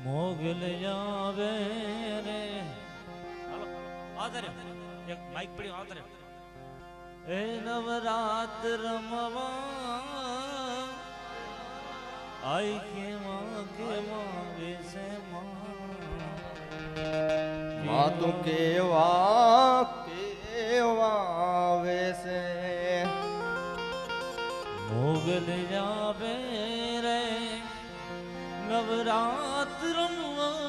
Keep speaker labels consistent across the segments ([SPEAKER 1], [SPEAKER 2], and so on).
[SPEAKER 1] મોગલ આવે રે હાલો આદરે એક માઈક પડ્યો આદરે એ નવરાત રમવા આઈ કેવા વેસે
[SPEAKER 2] માં તું કેવા વેસે
[SPEAKER 1] મોગલ આવે રે નવરાત રમવા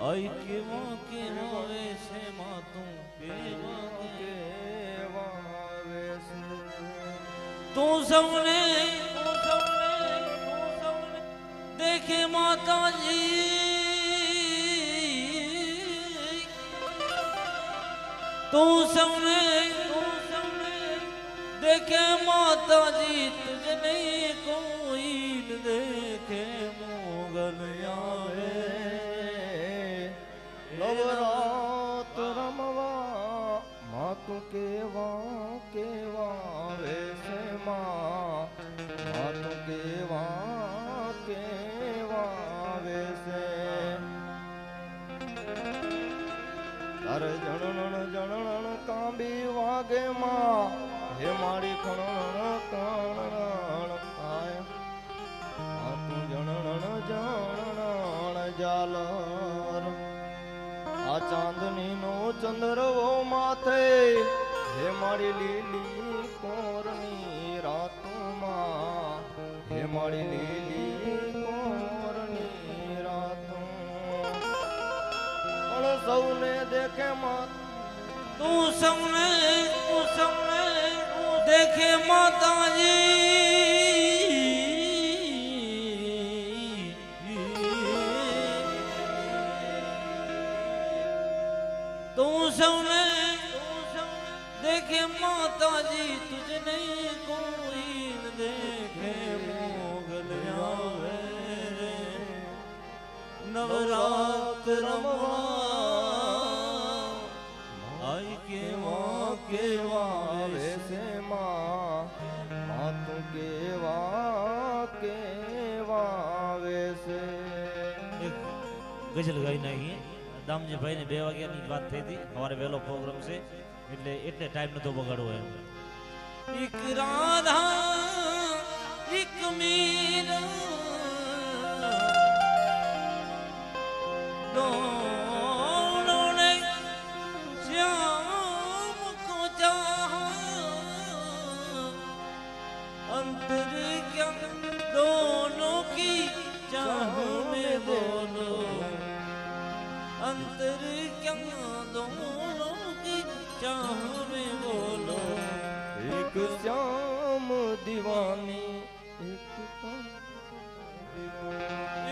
[SPEAKER 1] આઈ કેવા વેસે માં તું
[SPEAKER 2] કેવા વેસે
[SPEAKER 1] તું સૌને देखे माता जी तू सबने देखे माता जी तुझे नहीं कोई देखे मोगल आवे
[SPEAKER 2] નવરાત રમવા માં તું કેવા વેસે માં તું કેવા વેસે તારે જણણ કાંબી વાગે માં હે મારી ખણણ કણણ કાય તું જણણ જાલર આ ચાંદની નો ચંદ્રવો માથે હે મારી લીલી કોરની રાતોમાં હે મારી લીલી કોરની રાતો પણ સૌને દેખે માત
[SPEAKER 1] તું સૌને देखे माता जी तू सबने देखे माता जी तुझे नहीं कोई देखे मोगल आवे नवरात रमवा आई केवा
[SPEAKER 2] વેસે માં તું કેવા વેસે
[SPEAKER 1] ગઝલ ગાઈ નાખી દામજીભાઈ ને 2 વાગ્યાની વાત થઈ હતી સવારે વહેલો પ્રોગ્રામ છે એટલે ટાઈમ નતો બગાડવો એમ એક રાધા એક મીરા दोनों ने श्याम को चाहा अंतर क्या दोनों की चाह में बोलो अंतर क्या दोनों की चाह में बोलो
[SPEAKER 2] એક શ્યામ દીવાની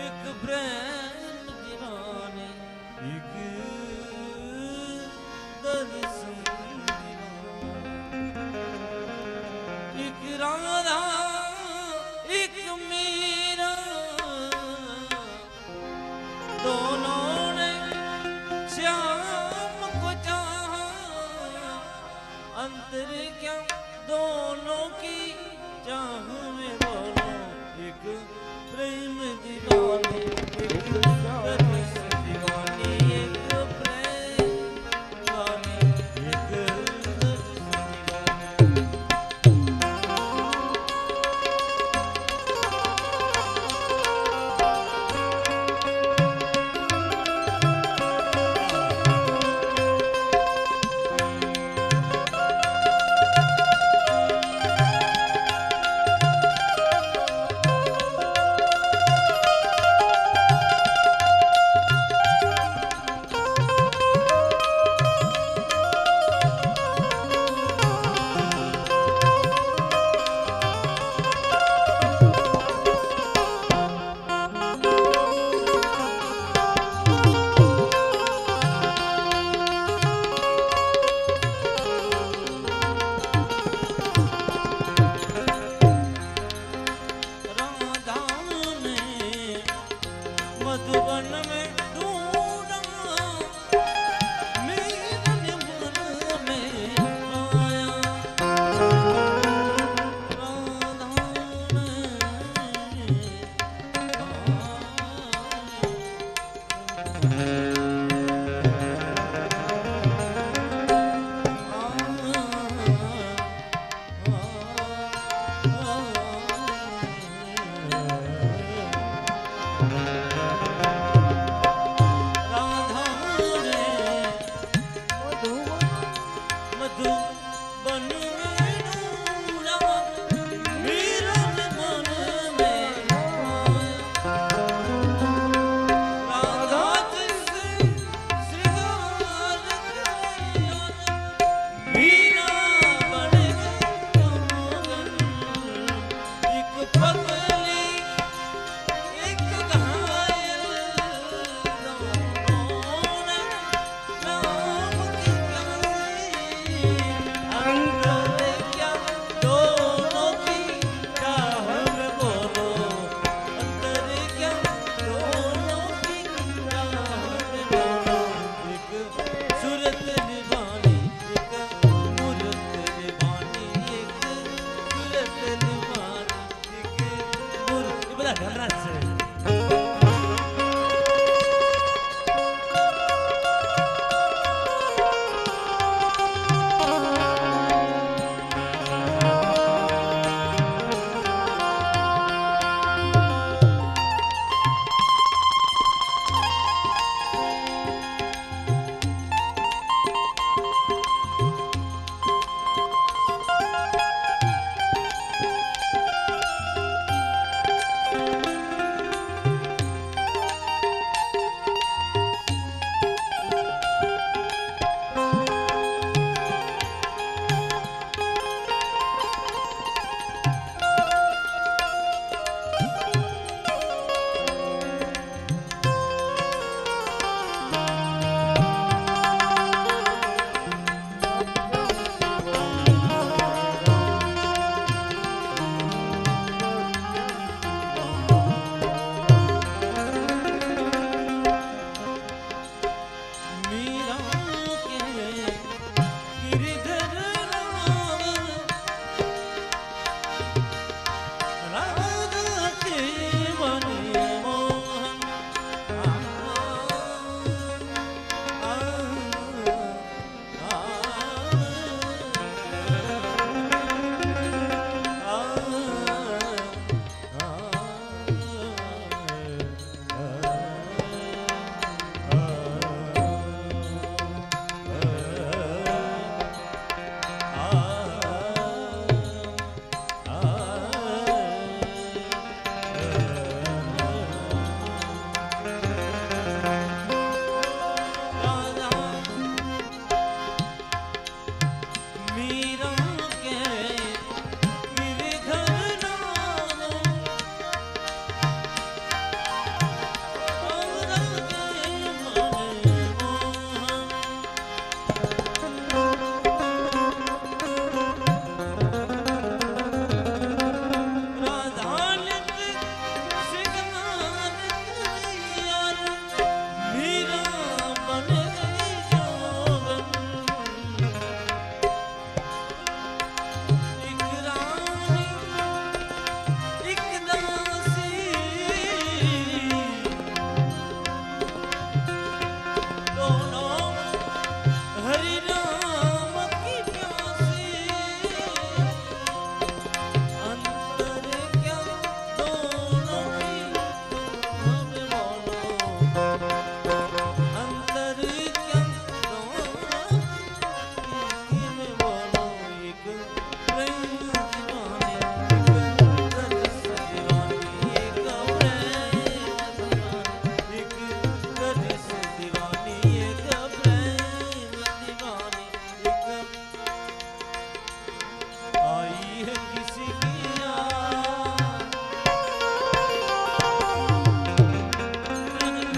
[SPEAKER 1] एक प्रेम दीवाने एक दर्शन दीवाने एक राधा एक मीरा दोनों ने श्याम को चाहा अंतर क्या दोनों की चाह में बोलो एक प्रेम दीवानी एक दर्श दीवानी एक प्रेम दीवानी एक दर्श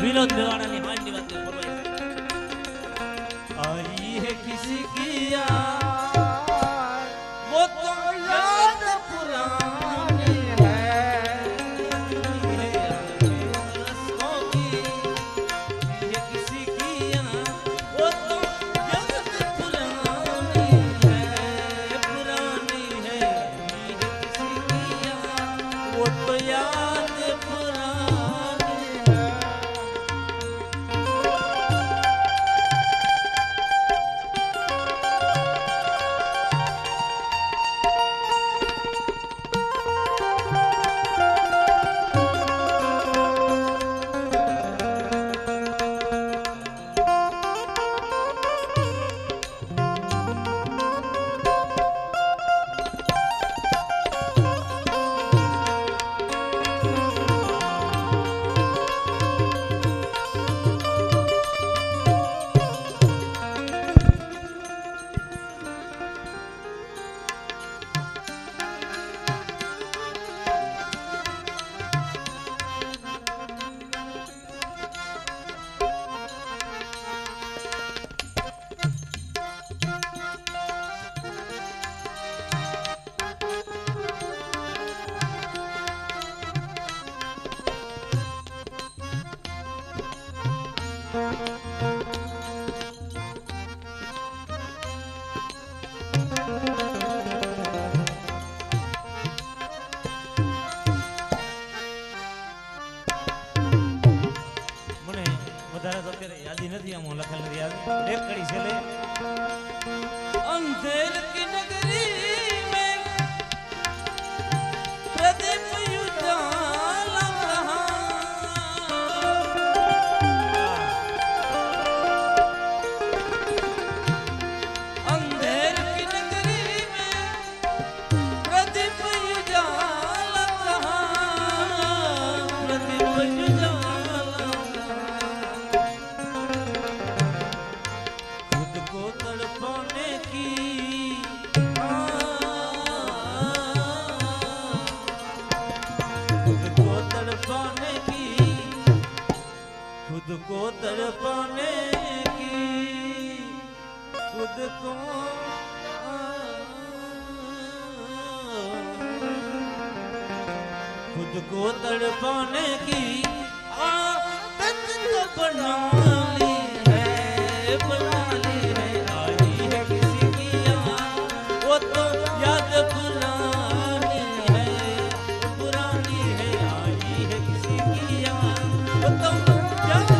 [SPEAKER 1] विनोद मेवाड़ा ने मान बात आई है किसी की याद वो तो याद पुरानी है रस्तों की ये किसी की याद वो तो याद पुरानी है ये किसी की याद वो तो याद पुरानी है। વધારે તો અત્યારે યાદી નથી આમ લખેલ નથી યાદ એક કડી છે લે અંધેર કી નગરી મેં પ્રદીપ ઉજાલા રહા अंधेर की नगरी में प्रदीप उजाला रहा प्रदीप उजाला खुद को तड़पाने की खुद को तड़पाने की खुद को तड़पाने की खुद को खुद को तड़पाने की आदत तो बना ली है आई है किसी की याद वो तो याद पुरानी है आई है किसी की याद वो तो याद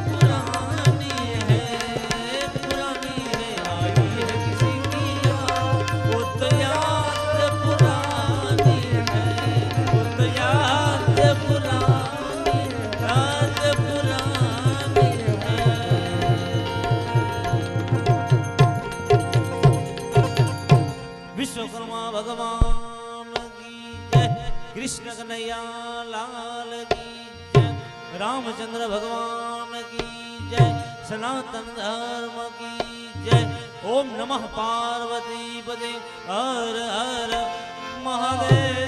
[SPEAKER 1] पुरानी है आई है किसी की याद वो तो याद पुरानी है वो तो याद पुरानी है विश्वकर्मा भगवान की जय कृष्ण कन्हैया लाल की जय रामचंद्र भगवान की जय सनातन धर्म की जय ओम नमः पार्वती पदे हर हर महादेव।